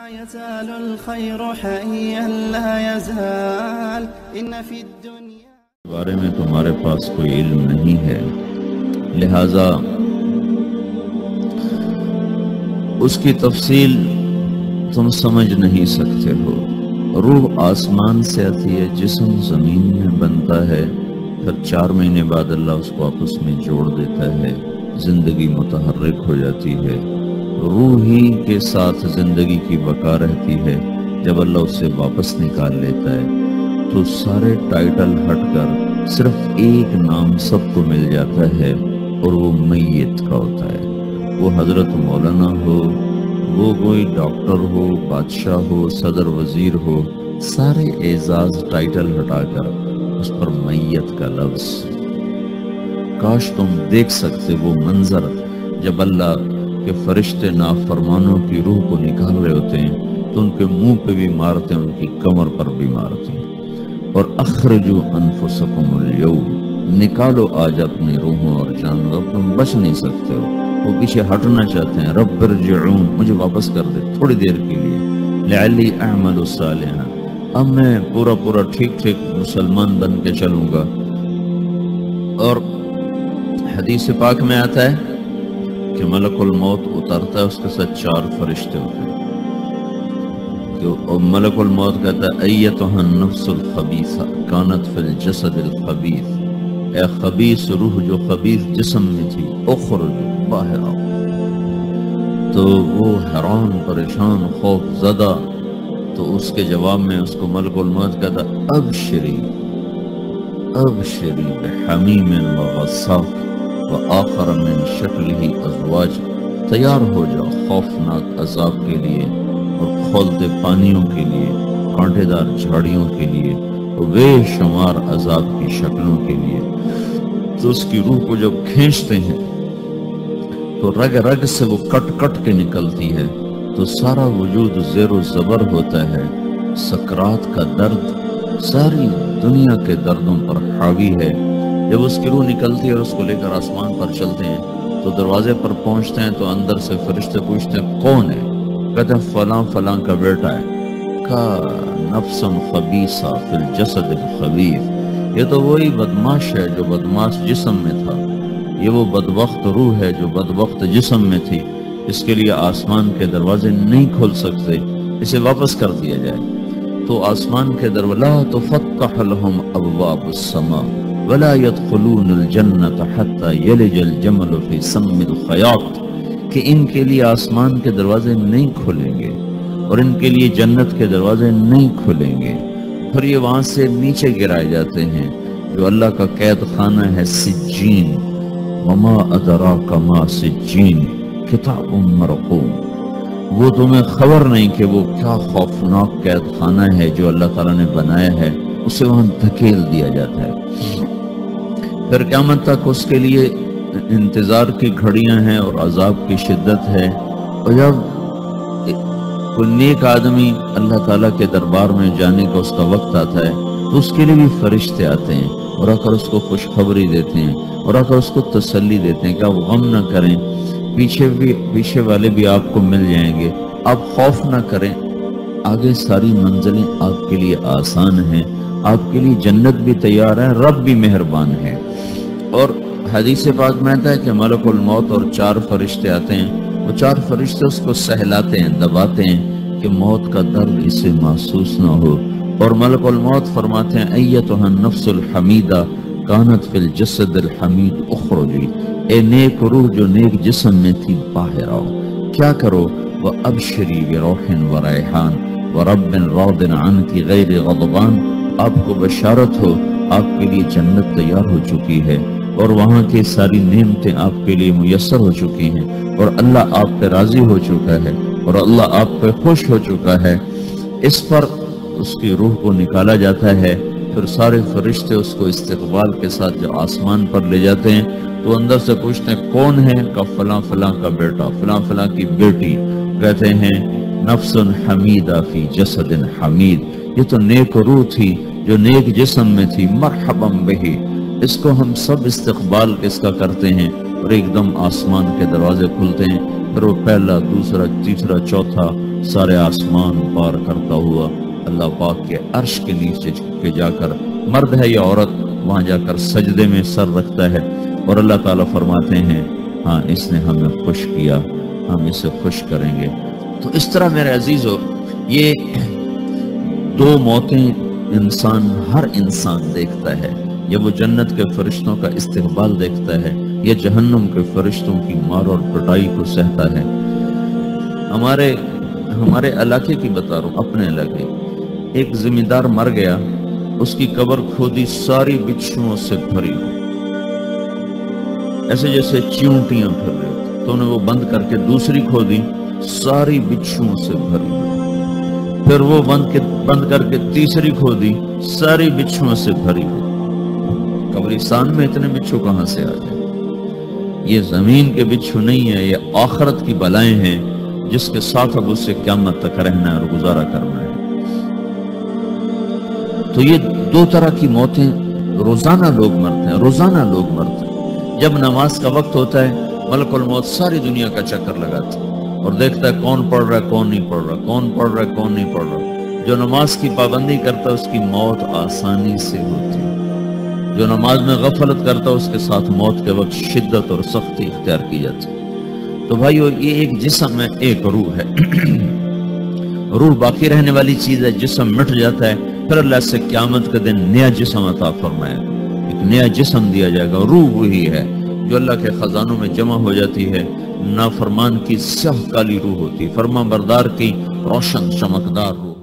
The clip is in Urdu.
يزال الخير حيا لا يزال إن في الدنيا بارے میں تمہارے پاس کوئی علم نہیں ہے، لہذا اس کی تفصیل تم سمجھ نہیں سکتے ہو۔ روح آسمان سے آتی ہے، جسم زمین میں بنتا ہے، پھر 4 مہینے بعد اللہ اس کو آپس میں جوڑ دیتا ہے، زندگی متحرک ہو جاتی ہے، روح ہی کے ساتھ زندگی کی بقا رہتی ہے۔ جب اللہ اسے واپس نکال لیتا ہے تو سارے ٹائٹل ہٹ کر صرف ایک نام سب کو مل جاتا ہے، اور وہ میت کا ہوتا ہے۔ وہ حضرت مولانا ہو، وہ کوئی ڈاکٹر ہو، بادشاہ ہو، صدر وزیر ہو، سارے اعزاز ٹائٹل ہٹا کر اس پر میت کا لفظ۔ کاش تم دیکھ سکتے وہ منظر جب اللہ کے فرشتے نافرمانوں کی روح کو نکال رہے ہوتے ہیں تو ان کے منہ پہ بھی مارتے ہیں، ان کی کمر پر بھی مارتے ہیں، اور اخرجوا انفسکم اليوم، نکالو آج اپنی روحوں اور جانوں، تم بچ نہیں سکتے ہو۔ وہ پیچھے ہٹنا چاہتے ہیں، رب ارجعون، مجھے واپس کر دے تھوڑی دیر کے لیے، لعلی اعمل صالحا، اب میں پورا ٹھیک مسلمان بن کے چلوں گا۔ اور حدیث پاک میں آتا ہے کہ ملک الموت اترتا ہے، اس کے ساتھ 4 فرشتے ہوتے ہیں، اور ملک الموت کہتا ہے ایتھا النفس الخبیثہ کانت فی الجسد الخبیث، اے خبیث روح جو خبیث جسم میں تھی، اخرج، باہر آؤ۔ تو وہ حیران، پریشان، خوف زدہ، تو اس کے جواب میں اس کو ملک الموت کہتا ابشری بحمیم وغساق وآخر من شکلہ ازواج، تیار ہو جاؤ خوفناک عذاب کے لیے اور کھولتے پانیوں کے لیے، کانٹے دار جھاڑیوں کے لیے، اور بے شمار عذاب کی شکلوں کے لیے۔ تو اس کی روح کو جب کھینچتے ہیں تو رگ رگ سے وہ کٹ کے نکلتی ہے، تو سارا وجود زیر و زبر ہوتا ہے، سکرات کا درد ساری دنیا کے دردوں پر حاوی ہے۔ جب اس کی روح نکلتی ہے اور اس کو لے کر آسمان پر چلتے ہیں تو دروازے پر پہنچتے ہیں تو اندر سے فرشتے پوچھتے ہیں کون ہے؟ کہتے ہیں فلاں کا بیٹا ہے۔ کا نفس خبیثہ فی الجسد الخبیث، یہ تو وہی بدماش ہے جو بدماش جسم میں تھا، یہ وہ بدبخت روح ہے جو بدبخت جسم میں تھی، اس کے لیے آسمان کے دروازے نہیں کھل سکتے، اسے واپس کر دیا جائے۔ تو آسمان کے دروازے لا تفتح لهم ابواب السماء ولا يدخلون الجنة حتى يلج الجمل في سم الخياط، کہ ان کے لیے آسمان کے دروازے نہیں کھلیں گے اور ان کے لیے جنت کے دروازے نہیں کھلیں گے، پھر یہ وہاں سے نیچے گرائے جاتے ہیں جو اللہ کا قید خانہ ہے سجین، وما ادراک ما سجین کتاب مرقوم، وہ تمہیں خبر نہیں کہ وہ کیا خوفناک قید خانہ ہے جو اللہ تعالیٰ نے بنایا ہے، اسے وہاں دھکیل دیا جاتا ہے۔ پھر قیامت تک اس کے لیے انتظار کی گھڑیاں ہیں اور عذاب کی شدت ہے، اور جب کوئی نیک آدمی اللہ تعالیٰ کے دربار میں جانے کا اس کا وقت آتا ہے تو اس کے لیے بھی فرشتے آتے ہیں اور آ کر اس کو خوشخبری دیتے ہیں اور آ کر اس کو تسلی دیتے ہیں کہ آپ غم نہ کریں، پیچھے والے بھی آپ کو مل جائیں گے، آپ خوف نہ کریں، آگے ساری منزلیں آپ کے لیے آسان ہیں، آپ کے لیے جنت بھی تیار ہے، رب بھی مہربان ہے۔ اور حدیث پاک میں آتا ہے کہ ملک الموت اور 4 فرشتے آتے ہیں، وہ 4 فرشتے اس کو سہلاتے ہیں، دباتے ہیں کہ موت کا درد اسے محسوس نہ ہو، اور ملک الموت فرماتے ہیں ایتھا النفس الحمیدہ کانت فی الجسد الحمید اخرجی، اے نیک روح جو نیک جسم میں تھی باہر آؤ۔ کیا کرو؟ وَأَبْشِرِي بِرَوْحٍ وَرَيْحَانٍ وَرَبٍّ رَاضٍ عَنْكِ غَيْرِ غَضْبَانٍ، آپ کو بشارت ہو آپ کے لیے جنت تیار ہو چکی ہے اور وہاں کی ساری نعمتیں آپ کے لیے میسر ہو چکی ہیں، اور اللہ آپ پہ راضی ہو چکا ہے اور اللہ آپ پہ خوش ہو چکا ہے۔ اس پر اس کی روح کو نکالا جاتا ہے، پھر سارے فرشتے اس کو استقبال کے ساتھ جو آسمان پر لے جاتے ہیں تو اندر سے پوچھتے ہیں کون ہے؟ کا فلاں کا بیٹا، فلاں کی بیٹی، کہتے ہیں نفس حمیدہ فی جسد حمید، یہ تو نیک روح تھی جو نیک جسم میں تھی، مرحبا بہی، اس کو ہم سب استقبال کس کا کرتے ہیں، اور ایک دم آسمان کے دروازے کھلتے ہیں، پھر وہ پہلا دوسرا تیسرا چوتھا سارے آسمان پار کرتا ہوا اللہ پاک کے عرش کے نیچے کے جا کر، مرد ہے یا عورت، وہاں جا کر سجدے میں سر رکھتا ہے اور اللہ تعالیٰ فرماتے ہیں ہاں اس نے ہمیں خوش کیا، ہم اسے خوش کریں گے۔ تو اس طرح میرے عزیزو یہ دو موتیں ہر انسان دیکھتا ہے، یا وہ جنت کے فرشتوں کا استقبال دیکھتا ہے یا جہنم کے فرشتوں کی مار اور پٹائی کو سہتا ہے۔ ہمارے علاقے کی بتا رہا ہوں، اپنے علاقے، ایک زمیندار مر گیا، اس کی قبر کھودی ساری بچھوؤں سے بھری، ایسے جیسے چیونٹیاں پھر رہی ہوتی، تو انہیں وہ بند کر کے دوسری کھودی، ساری بچھوؤں سے بھری، پھر وہ بند کر کے تیسری کھودی، ساری بچھوؤں سے بھری ہوئی۔ قبرستان میں اتنے بچھو کہاں سے آ جائیں؟ یہ زمین کے بچھو نہیں ہے، یہ آخرت کی بلائیں ہیں جس کے ساتھ اب اسے قیامت تک رہنا ہے اور گزارا کرنا ہے۔ تو یہ دو طرح کی موتیں روزانہ لوگ مرتے ہیں، روزانہ لوگ مرتے ہیں۔ جب نماز کا وقت ہوتا ہے ملک الموت ساری دنیا کا چکر لگاتا ہے اور دیکھتا ہے کون پڑھ رہا ہے کون نہیں پڑھ رہا، کون پڑھ رہا ہے کون نہیں پڑھ رہا۔ جو نماز کی پابندی کرتا ہے اس کی موت آسانی سے ہوتی ہے، جو نماز میں غفلت کرتا ہے اس کے ساتھ موت کے وقت شدت اور سختی اختیار کی جاتی ہے۔ تو بھائیو یہ ایک جسم ہے، ایک روح ہے۔ روح باقی رہنے والی چیز ہے، جسم مٹ جاتا ہے، پھر اللہ سے قیامت کے دن نیا جسم عطا فرمائے، ایک نیا جسم دیا جائے گا۔ روح وہی ہے جو اللہ کے خزانوں میں جمع ہو جاتی ہے، نافرمان کی سیاہ کالی روح ہوتی، فرما بردار کی روشن چمکدار روح۔